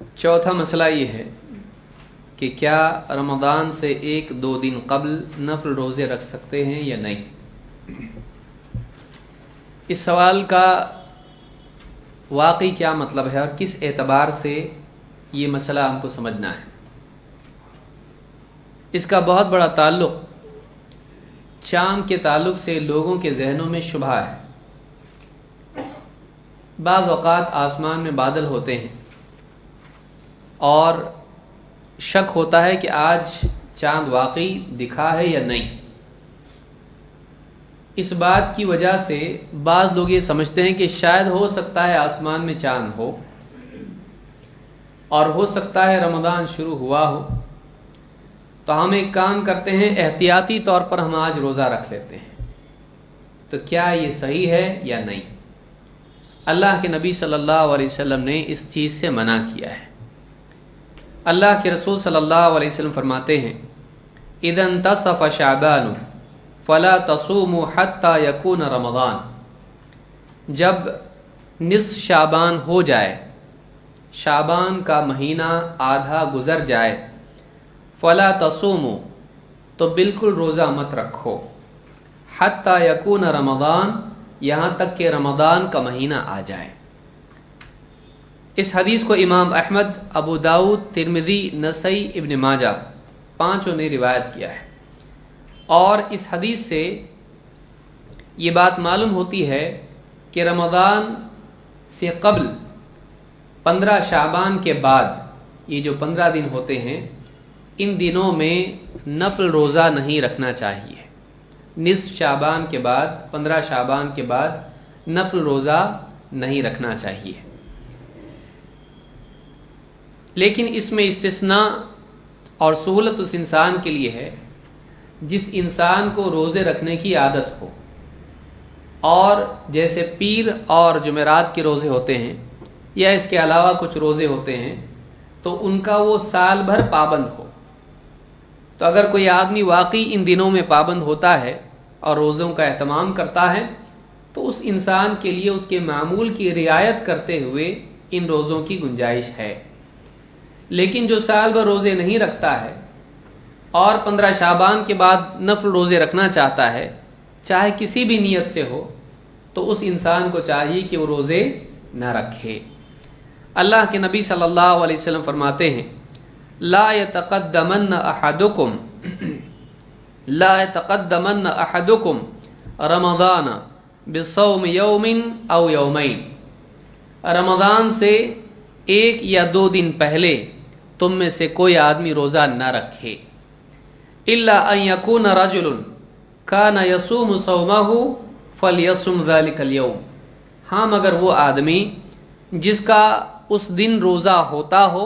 चौथा मसला ये है कि क्या रमज़ान से एक दो दिन कबल नफल रोज़े रख सकते हैं या नहीं। इस सवाल का वाकई क्या मतलब है और किस एतबार से ये मसला हमको समझना है। इसका बहुत बड़ा ताल्लुक़ चाँद के ताल्लुक़ से लोगों के जहनों में शुबहा है। बाज़ औक़ात आसमान में बादल होते हैं और शक होता है कि आज चाँद वाकई दिखा है या नहीं। इस बात की वजह से बाज़ लोग ये समझते हैं कि शायद हो सकता है आसमान में चाँद हो और हो सकता है रमज़ान शुरू हुआ हो, तो हम एक काम करते हैं, एहतियाती तौर पर हम आज रोज़ा रख लेते हैं। तो क्या ये सही है या नहीं? अल्लाह के नबी सल्लल्लाहु अलैहि वसल्लम ने इस चीज़ से मना किया है। अल्लाह के रसूल सल्लल्लाहु अलैहि वसल्लम फरमाते हैं, इदन तसफ़ शाबान फ़ला तसूमु हत्ता यकून रमज़ान। जब निस्फ़ शाबान हो जाए, शाबान का महीना आधा गुज़र जाए, फ़ला तसूमु, तो बिल्कुल रोज़ा मत रखो, हत्ता यकून रमज़ान, यहाँ तक कि रमज़ान का महीना आ जाए। इस हदीस को इमाम अहमद, अबू दाऊद, तिरमिज़ी, नसई, इब्न माजा पाँचों ने रिवायत किया है। और इस हदीस से ये बात मालूम होती है कि रमज़ान से क़ब्ल 15 शाबान के बाद, ये जो 15 दिन होते हैं, इन दिनों में नफल रोज़ा नहीं रखना चाहिए। निस्फ़ शाबान के बाद, 15 शाबान के बाद नफल रोज़ा नहीं रखना चाहिए। लेकिन इसमें इस्तिस्ना और सहूलत उस इंसान के लिए है जिस इंसान को रोज़े रखने की आदत हो। और जैसे पीर और जुमेरात के रोज़े होते हैं या इसके अलावा कुछ रोज़े होते हैं, तो उनका वो साल भर पाबंद हो। तो अगर कोई आदमी वाकई इन दिनों में पाबंद होता है और रोज़ों का एहतमाम करता है, तो उस इंसान के लिए उसके मामूल की रियायत करते हुए इन रोज़ों की गुंजाइश है। लेकिन जो साल भर रोज़े नहीं रखता है और 15 शाबान के बाद नफल रोज़े रखना चाहता है, चाहे किसी भी नीयत से हो, तो उस इंसान को चाहिए कि वो रोज़े न रखे। अल्लाह के नबी सल्लल्लाहु अलैहि वसल्लम फरमाते हैं, ला यतक़द्दमन्न अहदुकुम रमज़ान बिस्सौम यौमिन औ यौमैन। रमज़ान से एक या दो दिन पहले तुम में से कोई आदमी रोज़ा न रखे, इल्ला अन यकून रजुलुन कान यसूम सौमहु फलयसुम ज़ालिकल यौम। हाँ, मगर वो आदमी जिसका उस दिन रोज़ा होता हो,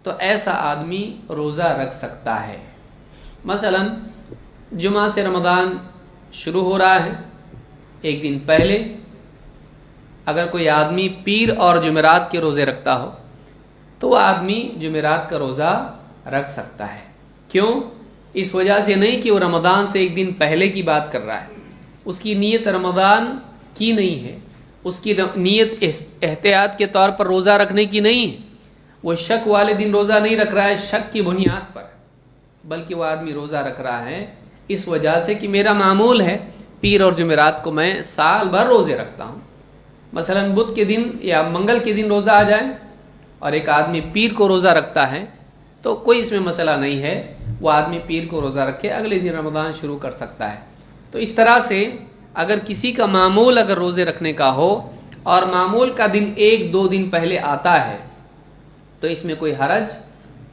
तो ऐसा आदमी रोज़ा रख सकता है। मसलन जुमा से रमज़ान शुरू हो रहा है, एक दिन पहले अगर कोई आदमी पीर और जुमेरात के रोज़े रखता हो, तो वह आदमी जुमेरात का रोज़ा रख सकता है। क्यों? इस वजह से नहीं कि वो रमज़ान से एक दिन पहले की बात कर रहा है, उसकी नीयत रमज़ान की नहीं है, उसकी नीयत एहतियात के तौर पर रोज़ा रखने की नहीं है। वो शक वाले दिन रोज़ा नहीं रख रहा है शक की बुनियाद पर, बल्कि वो आदमी रोज़ा रख रहा है इस वजह से कि मेरा मामूल है पीर और जुमेरात को मैं साल भर रोज़े रखता हूँ। मसलन बुध के दिन या मंगल के दिन रोज़ा आ जाए और एक आदमी पीर को रोज़ा रखता है, तो कोई इसमें मसला नहीं है, वो आदमी पीर को रोज़ा रखे, अगले दिन रमज़ान शुरू कर सकता है। तो इस तरह से अगर किसी का मामूल अगर रोज़े रखने का हो और मामूल का दिन एक दो दिन पहले आता है, तो इसमें कोई हरज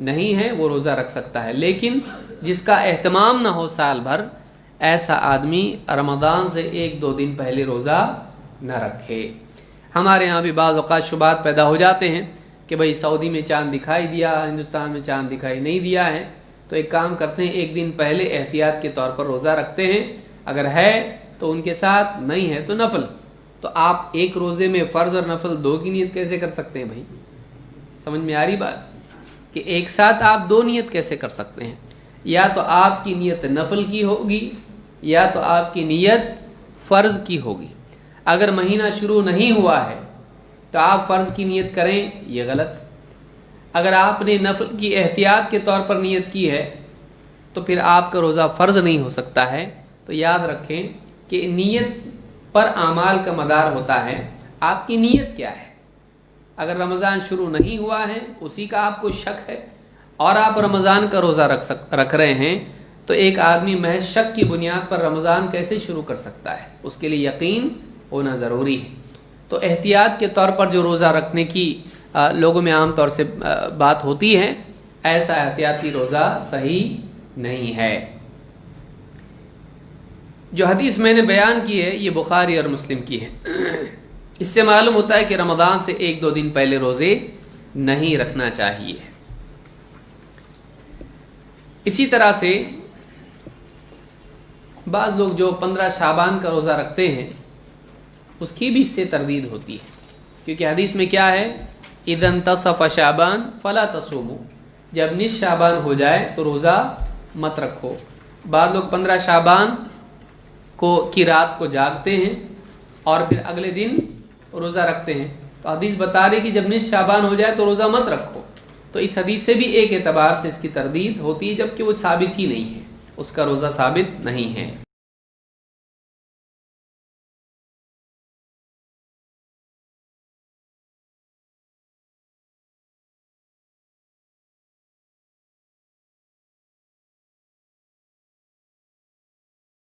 नहीं है, वो रोज़ा रख सकता है। लेकिन जिसका एहतमाम ना हो साल भर, ऐसा आदमी रमज़ान से एक दो दिन पहले रोज़ा न रखे। हमारे यहाँ भी बाज़ औक़ात शुबात पैदा हो जाते हैं कि भाई सऊदी में चाँद दिखाई दिया, हिंदुस्तान में चाँद दिखाई नहीं दिया है, तो एक काम करते हैं, एक दिन पहले एहतियात के तौर पर रोज़ा रखते हैं। अगर है तो उनके साथ, नहीं है तो नफल। तो आप एक रोज़े में फ़र्ज़ और नफल दो की नीयत कैसे कर सकते हैं भाई? समझ में आ रही बात कि एक साथ आप दो नीयत कैसे कर सकते हैं? या तो आपकी नीयत नफल की होगी या तो आपकी नीयत फ़र्ज़ की होगी। अगर महीना शुरू नहीं हुआ है तो आप फ़र्ज़ की नीयत करें, ये गलत। اگر آپ نے نفل کی احتیاط کے طور پر نیت کی ہے تو پھر آپ کا روزہ فرض نہیں ہو سکتا ہے. تو یاد رکھیں کہ نیت پر اعمال کا مدار ہوتا ہے. آپ کی نیت کیا ہے؟ اگر رمضان شروع نہیں ہوا ہے، اسی کا آپ کو شک ہے، اور آپ رمضان کا روزہ رکھ رہے ہیں، تو ایک آدمی محض شک کی بنیاد پر رمضان کیسے شروع کر سکتا ہے؟ اس کے لیے یقین ہونا ضروری ہے. تو احتیاط کے طور پر جو روزہ رکھنے کی لوگوں میں عام طور سے بات ہوتی ہے، ایسا احتیاطی روزہ صحیح نہیں ہے. جو حدیث میں نے بیان کی ہے یہ بخاری اور مسلم کی ہے. اس سے معلوم ہوتا ہے کہ رمضان سے 1-2 دن پہلے روزے نہیں رکھنا چاہیے. اسی طرح سے بعض لوگ جو 15 شعبان کا روزہ رکھتے ہیں اس کی بھی اس سے تردید ہوتی ہے، کیونکہ حدیث میں کیا ہے؟ اذا انتصف شعبان فلا تصوموا، جب نصف شعبان ہو جائے تو روزہ مت رکھو. بعض لوگ 15 شعبان کی رات کو جاگتے ہیں اور پھر اگلے دن روزہ رکھتے ہیں. تو حدیث بتا رہی کہ جب نصف شعبان ہو جائے تو روزہ مت رکھو. تو اس حدیث سے بھی ایک اعتبار سے اس کی تردید ہوتی ہے، جبکہ وہ ثابت ہی نہیں ہے، اس کا روزہ ثابت نہیں ہے.